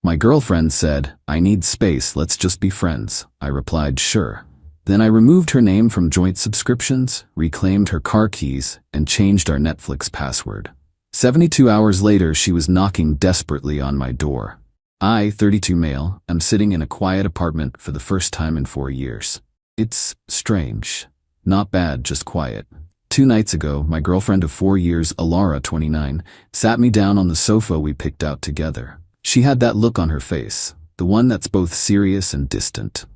My girlfriend said, "I need space, let's just be friends." I replied, "Sure." Then I removed her name from joint subscriptions, reclaimed her car keys, and changed our Netflix password. 72 hours later, she was knocking desperately on my door. I, 32 male, am sitting in a quiet apartment for the first time in 4 years. It's strange. Not bad, just quiet. 2 nights ago, my girlfriend of 4 years, Alara, 29, sat me down on the sofa we picked out together. She had that look on her face, the one that's both serious and distant.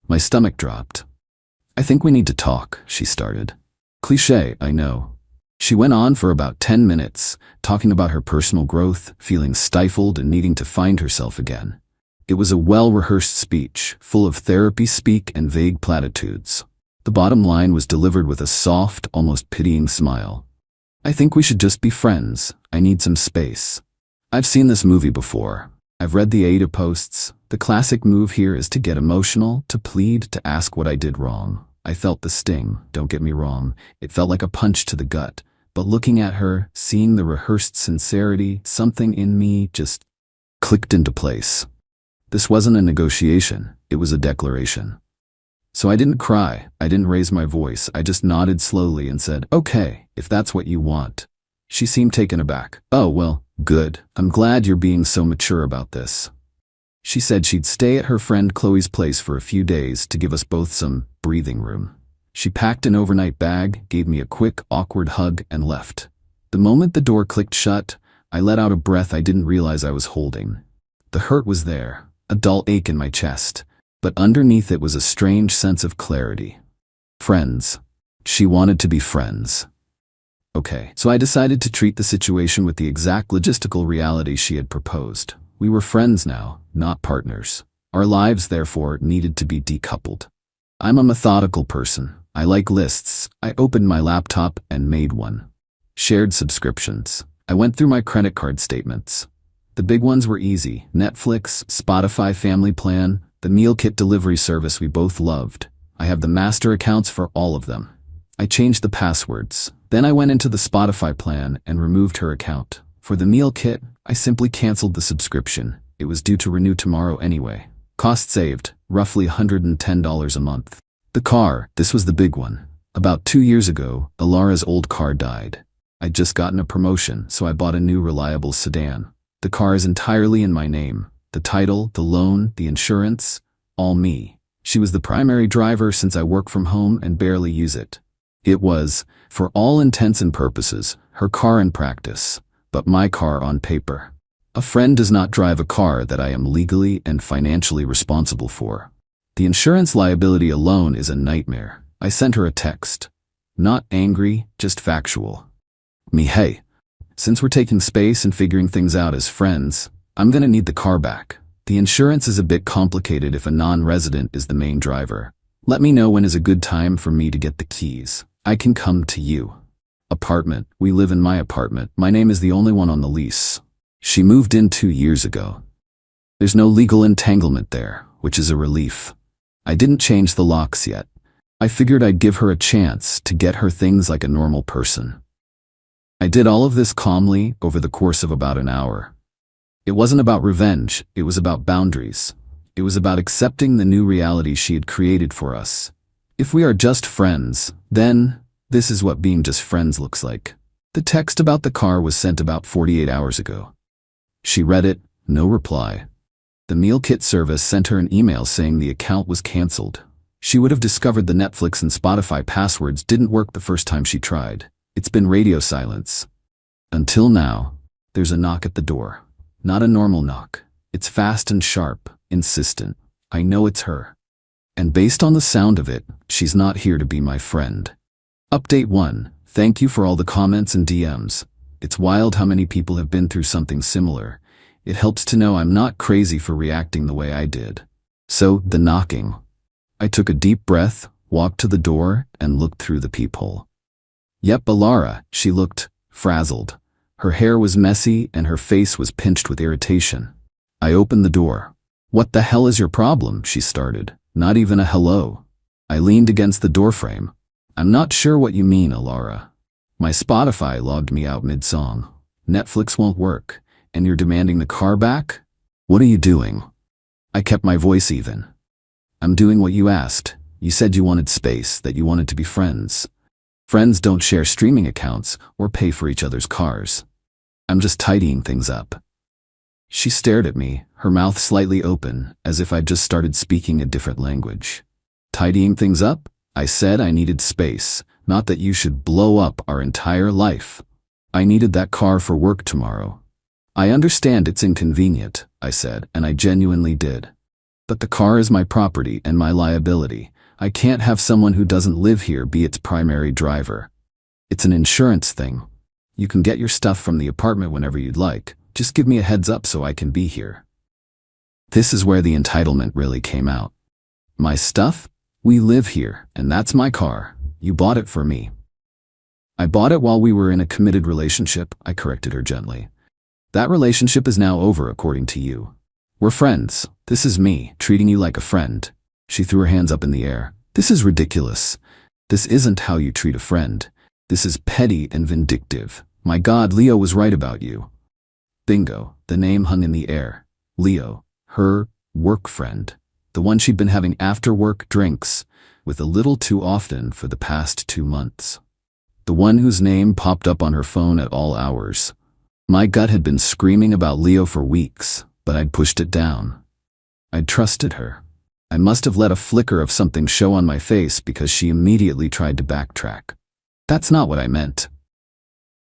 My stomach dropped. "I think we need to talk," she started. Cliché, I know. She went on for about 10 minutes, talking about her personal growth, feeling stifled and needing to find herself again. It was a well-rehearsed speech, full of therapy speak and vague platitudes. The bottom line was delivered with a soft, almost pitying smile. "I think we should just be friends. I need some space." I've seen this movie before. I've read the Ada posts. The classic move here is to get emotional, to plead, to ask what I did wrong. I felt the sting, don't get me wrong. It felt like a punch to the gut. But looking at her, seeing the rehearsed sincerity, something in me just clicked into place. This wasn't a negotiation, it was a declaration. So I didn't cry, I didn't raise my voice, I just nodded slowly and said, "Okay, if that's what you want." She seemed taken aback. "Oh, well, good. I'm glad you're being so mature about this." She said she'd stay at her friend Chloe's place for a few days to give us both some breathing room. She packed an overnight bag, gave me a quick, awkward hug, and left. The moment the door clicked shut, I let out a breath I didn't realize I was holding. The hurt was there, a dull ache in my chest, but underneath it was a strange sense of clarity. Friends. She wanted to be friends. Okay, so I decided to treat the situation with the exact logistical reality she had proposed. We were friends now, not partners. Our lives, therefore, needed to be decoupled. I'm a methodical person. I like lists. I opened my laptop and made one. Shared subscriptions. I went through my credit card statements. The big ones were easy. Netflix, Spotify Family Plan, the meal kit delivery service we both loved. I have the master accounts for all of them. I changed the passwords. Then I went into the Spotify plan and removed her account. For the meal kit, I simply canceled the subscription. It was due to renew tomorrow anyway. Cost saved, roughly $110 a month. The car, this was the big one. About 2 years ago, Alara's old car died. I'd just gotten a promotion, so I bought a new reliable sedan. The car is entirely in my name. The title, the loan, the insurance, all me. She was the primary driver since I work from home and barely use it. It was, for all intents and purposes, her car in practice, but my car on paper. A friend does not drive a car that I am legally and financially responsible for. The insurance liability alone is a nightmare. I sent her a text. Not angry, just factual. Hey, since we're taking space and figuring things out as friends, I'm gonna need the car back. The insurance is a bit complicated if a non-resident is the main driver. Let me know when is a good time for me to get the keys. I can come to you. Apartment. We live in my apartment. My name is the only one on the lease. She moved in 2 years ago. There's no legal entanglement there, which is a relief. I didn't change the locks yet. I figured I'd give her a chance to get her things like a normal person. I did all of this calmly over the course of about an hour. It wasn't about revenge, it was about boundaries. It was about accepting the new reality she had created for us. If we are just friends, then this is what being just friends looks like. The text about the car was sent about 48 hours ago. She read it, no reply. The meal kit service sent her an email saying the account was canceled. She would have discovered the Netflix and Spotify passwords didn't work the first time she tried. It's been radio silence. Until now, there's a knock at the door. Not a normal knock. It's fast and sharp, insistent. I know it's her. And based on the sound of it, she's not here to be my friend. Update 1. Thank you for all the comments and DMs. It's wild how many people have been through something similar. It helps to know I'm not crazy for reacting the way I did. So, the knocking. I took a deep breath, walked to the door, and looked through the peephole. Yep, Alara. She looked frazzled. Her hair was messy and her face was pinched with irritation. I opened the door. "What the hell is your problem?" she started. Not even a hello. I leaned against the doorframe. "I'm not sure what you mean, Alara. My Spotify logged me out mid-song. Netflix won't work, and you're demanding the car back?" What are you doing? I kept my voice even. I'm doing what you asked. You said you wanted space, that you wanted to be friends. Friends don't share streaming accounts or pay for each other's cars. I'm just tidying things up. She stared at me, her mouth slightly open, as if I'd just started speaking a different language. Tidying things up? I said I needed space, not that you should blow up our entire life. I needed that car for work tomorrow. I understand it's inconvenient, I said, and I genuinely did. But the car is my property and my liability. I can't have someone who doesn't live here be its primary driver. It's an insurance thing. You can get your stuff from the apartment whenever you'd like. Just give me a heads up so I can be here. This is where the entitlement really came out. My stuff? We live here, and that's my car. You bought it for me. I bought it while we were in a committed relationship, I corrected her gently. That relationship is now over, according to you. We're friends. This is me, treating you like a friend. She threw her hands up in the air. This is ridiculous. This isn't how you treat a friend. This is petty and vindictive. My God, Leo was right about you. Bingo, the name hung in the air. Leo, her work friend. The one she'd been having after-work drinks with a little too often for the past 2 months. The one whose name popped up on her phone at all hours. My gut had been screaming about Leo for weeks, but I'd pushed it down. I'd trusted her. I must have let a flicker of something show on my face because she immediately tried to backtrack. That's not what I meant.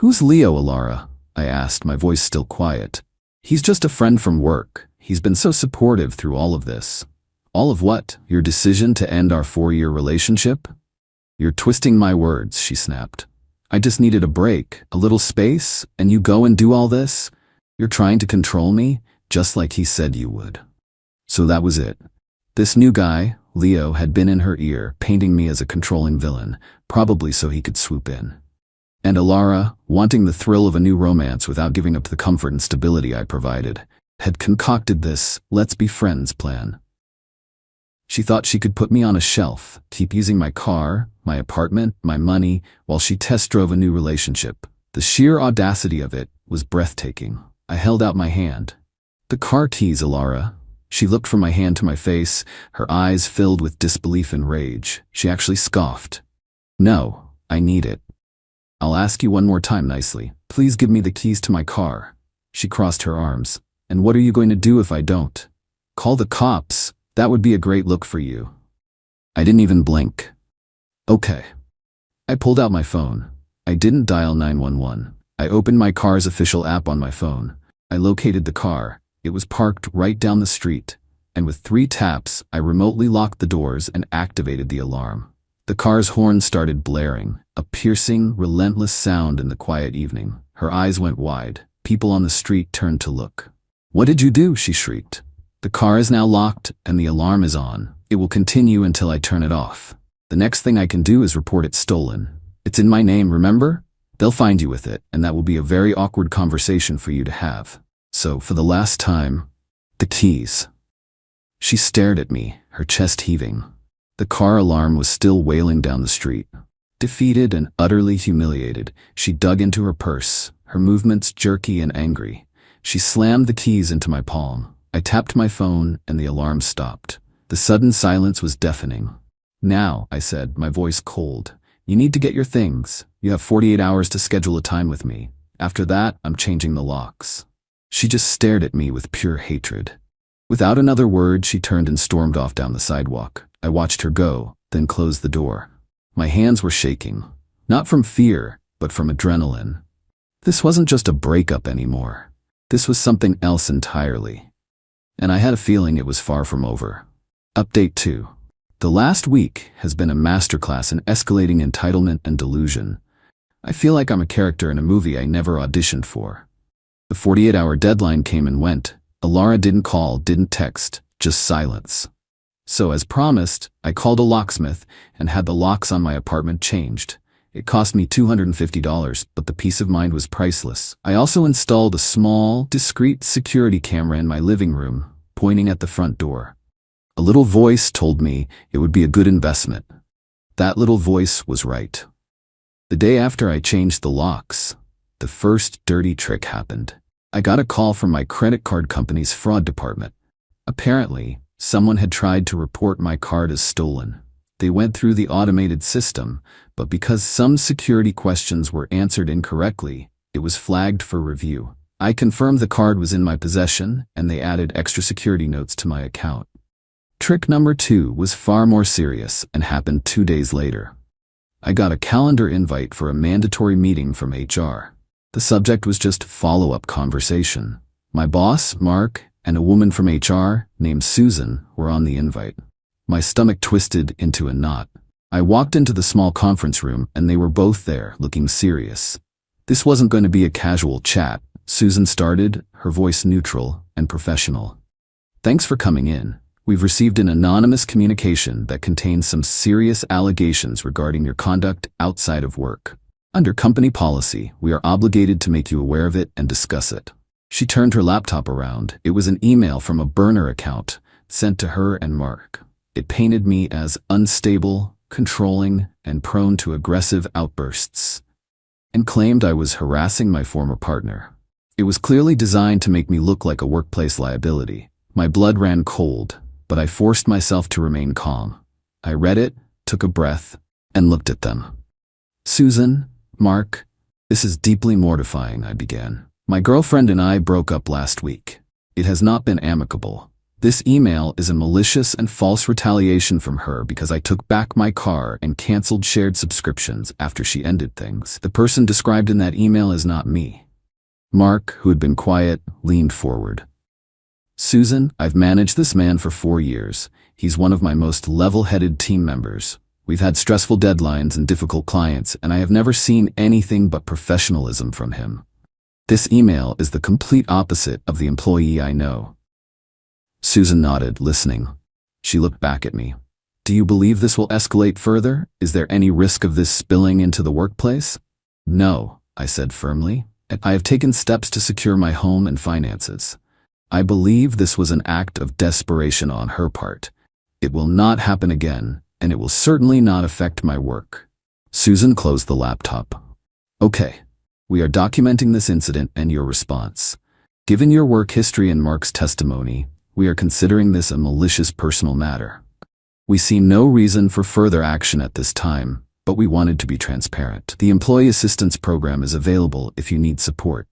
Who's Leo, Alara? I asked, my voice still quiet. He's just a friend from work. He's been so supportive through all of this. All of what? Your decision to end our 4-year relationship? You're twisting my words, she snapped. I just needed a break, a little space, and you go and do all this? You're trying to control me, just like he said you would. So that was it. This new guy, Leo, had been in her ear, painting me as a controlling villain, probably so he could swoop in. And Alara, wanting the thrill of a new romance without giving up the comfort and stability I provided, had concocted this let's be friends plan. She thought she could put me on a shelf, keep using my car, my apartment, my money, while she test drove a new relationship. The sheer audacity of it was breathtaking. I held out my hand. The car keys, Alara. She looked from my hand to my face, her eyes filled with disbelief and rage. She actually scoffed. No, I need it. I'll ask you one more time nicely. Please give me the keys to my car. She crossed her arms. And what are you going to do if I don't? Call the cops. That would be a great look for you. I didn't even blink. Okay. I pulled out my phone. I didn't dial 911. I opened my car's official app on my phone. I located the car. It was parked right down the street. And with 3 taps, I remotely locked the doors and activated the alarm. The car's horn started blaring, a piercing, relentless sound in the quiet evening. Her eyes went wide. People on the street turned to look. What did you do? She shrieked. The car is now locked and the alarm is on. It will continue until I turn it off. The next thing I can do is report it stolen. It's in my name, remember? They'll find you with it, and that will be a very awkward conversation for you to have. So, for the last time, the keys. She stared at me, her chest heaving. The car alarm was still wailing down the street. Defeated and utterly humiliated, she dug into her purse, her movements jerky and angry. She slammed the keys into my palm. I tapped my phone and the alarm stopped. The sudden silence was deafening. Now, I said, my voice cold, you need to get your things. You have 48 hours to schedule a time with me. After that, I'm changing the locks. She just stared at me with pure hatred. Without another word, she turned and stormed off down the sidewalk. I watched her go, then closed the door. My hands were shaking, not from fear, but from adrenaline. This wasn't just a breakup anymore. This was something else entirely. And I had a feeling it was far from over. Update 2. The last week has been a masterclass in escalating entitlement and delusion. I feel like I'm a character in a movie I never auditioned for. The 48-hour deadline came and went. Alara didn't call, didn't text, just silence. So as promised, I called a locksmith and had the locks on my apartment changed. It cost me $250, but the peace of mind was priceless. I also installed a small, discreet security camera in my living room, pointing at the front door. A little voice told me it would be a good investment. That little voice was right. The day after I changed the locks, the first dirty trick happened. I got a call from my credit card company's fraud department. Apparently, someone had tried to report my card as stolen. They went through the automated system, but because some security questions were answered incorrectly, it was flagged for review. I confirmed the card was in my possession, and they added extra security notes to my account. Trick number 2 was far more serious and happened 2 days later. I got a calendar invite for a mandatory meeting from HR. The subject was just follow-up conversation. My boss, Mark, and a woman from HR, named Susan, were on the invite. My stomach twisted into a knot. I walked into the small conference room and they were both there, looking serious. This wasn't going to be a casual chat. Susan started, her voice neutral and professional. "Thanks for coming in. We've received an anonymous communication that contains some serious allegations regarding your conduct outside of work. Under company policy, we are obligated to make you aware of it and discuss it." She turned her laptop around. It was an email from a burner account sent to her and Mark. It painted me as unstable, controlling, and prone to aggressive outbursts, and claimed I was harassing my former partner. It was clearly designed to make me look like a workplace liability. My blood ran cold, but I forced myself to remain calm. I read it, took a breath, and looked at them. "Susan, Mark, this is deeply mortifying," I began. "My girlfriend and I broke up last week. It has not been amicable. This email is a malicious and false retaliation from her because I took back my car and canceled shared subscriptions after she ended things. The person described in that email is not me." Mark, who had been quiet, leaned forward. "Susan, I've managed this man for 4 years. He's one of my most level-headed team members. We've had stressful deadlines and difficult clients, and I have never seen anything but professionalism from him. This email is the complete opposite of the employee I know." Susan nodded, listening. She looked back at me. "Do you believe this will escalate further? Is there any risk of this spilling into the workplace?" "No," I said firmly. "I have taken steps to secure my home and finances. I believe this was an act of desperation on her part. It will not happen again, and it will certainly not affect my work." Susan closed the laptop. "Okay, we are documenting this incident and your response. Given your work history and Mark's testimony, we are considering this a malicious personal matter. We see no reason for further action at this time, but we wanted to be transparent. The Employee Assistance Program is available if you need support."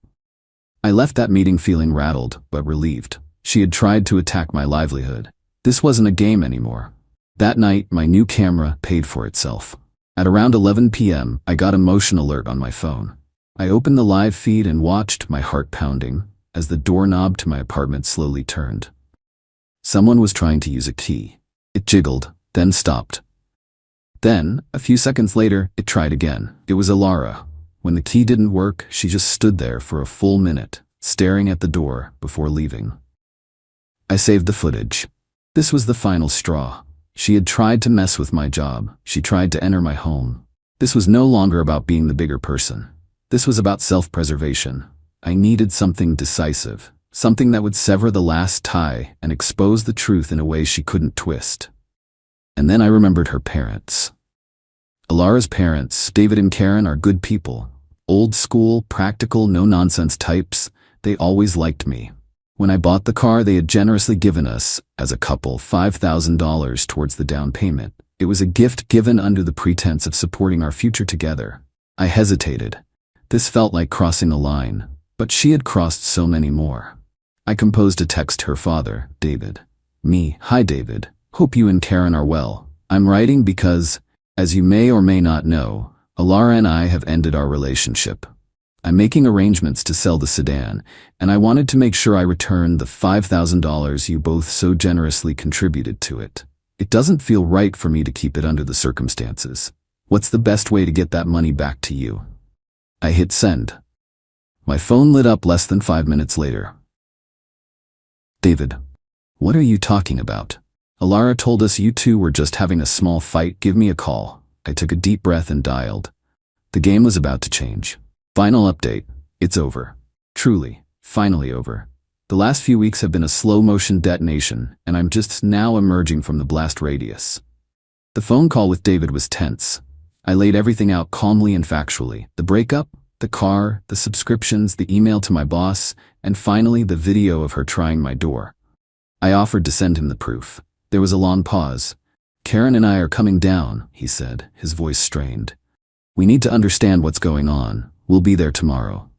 I left that meeting feeling rattled, but relieved. She had tried to attack my livelihood. This wasn't a game anymore. That night, my new camera paid for itself. At around 11 p.m., I got a motion alert on my phone. I opened the live feed and watched, my heart pounding, as the doorknob to my apartment slowly turned. Someone was trying to use a key. It jiggled, then stopped. Then, a few seconds later, it tried again. It was Alara. When the key didn't work, she just stood there for a full minute, staring at the door before leaving. I saved the footage. This was the final straw. She had tried to mess with my job. She tried to enter my home. This was no longer about being the bigger person. This was about self-preservation. I needed something decisive, something that would sever the last tie and expose the truth in a way she couldn't twist. And then I remembered her parents. Alara's parents, David and Karen, are good people. Old school, practical, no-nonsense types. They always liked me. When I bought the car, they had generously given us, as a couple, $5,000 towards the down payment. It was a gift given under the pretense of supporting our future together. I hesitated. This felt like crossing a line, but she had crossed so many more. I composed a text to her father, David. Me, "Hi David, hope you and Karen are well. I'm writing because, as you may or may not know, Alara and I have ended our relationship. I'm making arrangements to sell the sedan, and I wanted to make sure I returned the $5,000 you both so generously contributed to it. It doesn't feel right for me to keep it under the circumstances. What's the best way to get that money back to you?" I hit send. My phone lit up less than 5 minutes later. "David, what are you talking about? Alara told us you two were just having a small fight. Give me a call." I took a deep breath and dialed. The game was about to change. Final update. It's over. Truly, finally over. The last few weeks have been a slow-motion detonation, and I'm just now emerging from the blast radius. The phone call with David was tense. I laid everything out calmly and factually. The breakup? The car, the subscriptions, the email to my boss, and finally the video of her trying my door. I offered to send him the proof. There was a long pause. Karen and I are coming down, he said, his voice strained. We need to understand what's going on. We'll be there tomorrow.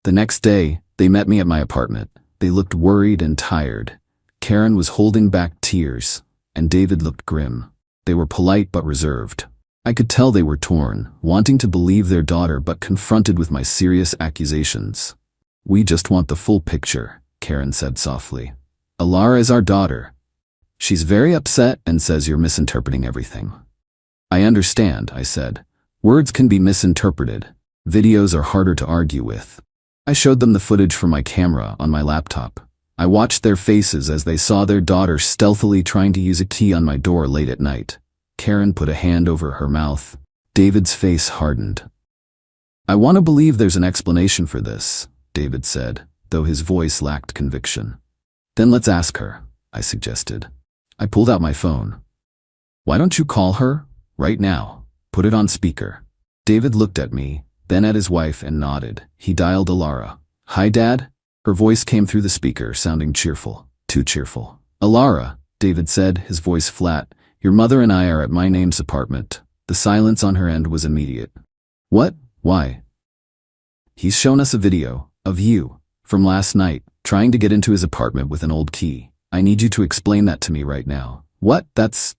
The next day, they met me at my apartment. They looked worried and tired. Karen was holding back tears, and David looked grim. They were polite but reserved. I could tell they were torn, wanting to believe their daughter but confronted with my serious accusations. We just want the full picture, Karen said softly. Alara is our daughter. She's very upset and says you're misinterpreting everything. I understand, I said. Words can be misinterpreted. Videos are harder to argue with. I showed them the footage from my camera on my laptop. I watched their faces as they saw their daughter stealthily trying to use a key on my door late at night. Karen put a hand over her mouth. David's face hardened. I want to believe there's an explanation for this, David said, though his voice lacked conviction. Then let's ask her, I suggested. I pulled out my phone. Why don't you call her? Right now. Put it on speaker. David looked at me, then at his wife and nodded. He dialed Alara. Hi, Dad? Her voice came through the speaker, sounding cheerful. Too cheerful. Alara, David said, his voice flat. Your mother and I are at my name's apartment. The silence on her end was immediate. What? Why? He's shown us a video of you from last night, trying to get into his apartment with an old key. I need you to explain that to me right now. What? That's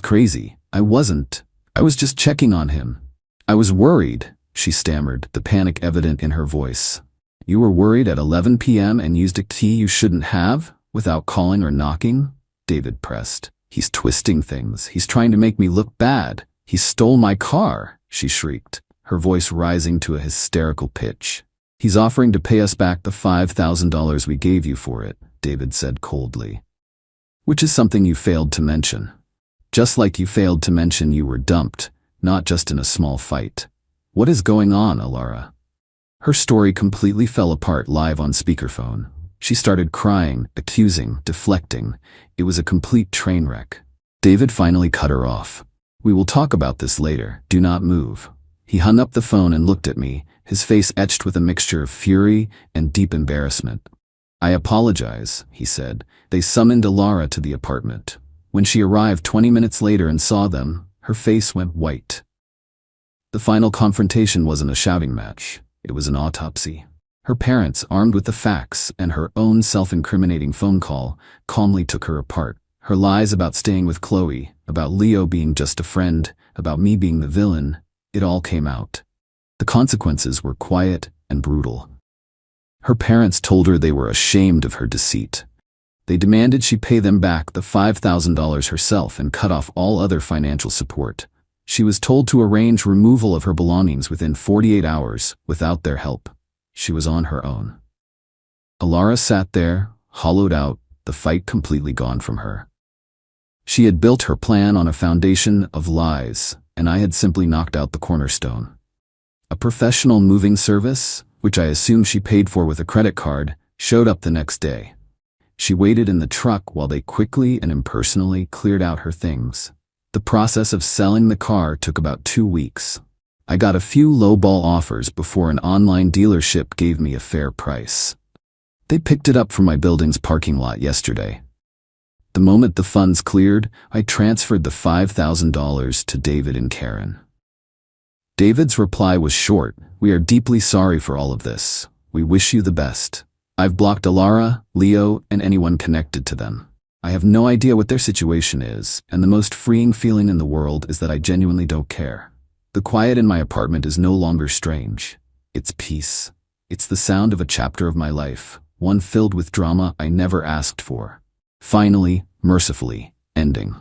crazy. I was just checking on him. I was worried, she stammered, the panic evident in her voice. You were worried at 11 p.m. and used a key you shouldn't have, without calling or knocking? David pressed. He's twisting things. He's trying to make me look bad. He stole my car, she shrieked, her voice rising to a hysterical pitch. He's offering to pay us back the $5,000 we gave you for it, David said coldly. Which is something you failed to mention. Just like you failed to mention you were dumped, not just in a small fight. What is going on, Alara? Her story completely fell apart live on speakerphone. She started crying, accusing, deflecting. It was a complete train wreck. David finally cut her off. We will talk about this later. Do not move. He hung up the phone and looked at me, his face etched with a mixture of fury and deep embarrassment. I apologize, he said. They summoned Alara to the apartment. When she arrived 20 minutes later and saw them, her face went white. The final confrontation wasn't a shouting match. It was an autopsy. Her parents, armed with the facts and her own self-incriminating phone call, calmly took her apart. Her lies about staying with Chloe, about Leo being just a friend, about me being the villain, it all came out. The consequences were quiet and brutal. Her parents told her they were ashamed of her deceit. They demanded she pay them back the $5,000 herself and cut off all other financial support. She was told to arrange removal of her belongings within 48 hours without their help. She was on her own. Alara sat there, hollowed out, the fight completely gone from her. She had built her plan on a foundation of lies, and I had simply knocked out the cornerstone. A professional moving service, which I assume she paid for with a credit card, showed up the next day. She waited in the truck while they quickly and impersonally cleared out her things. The process of selling the car took about 2 weeks. I got a few lowball offers before an online dealership gave me a fair price. They picked it up from my building's parking lot yesterday. The moment the funds cleared, I transferred the $5,000 to David and Karen. David's reply was short. We are deeply sorry for all of this. We wish you the best. I've blocked Alara, Leo, and anyone connected to them. I have no idea what their situation is, and the most freeing feeling in the world is that I genuinely don't care. The quiet in my apartment is no longer strange. It's peace. It's the sound of a chapter of my life, one filled with drama I never asked for. Finally, mercifully, ending.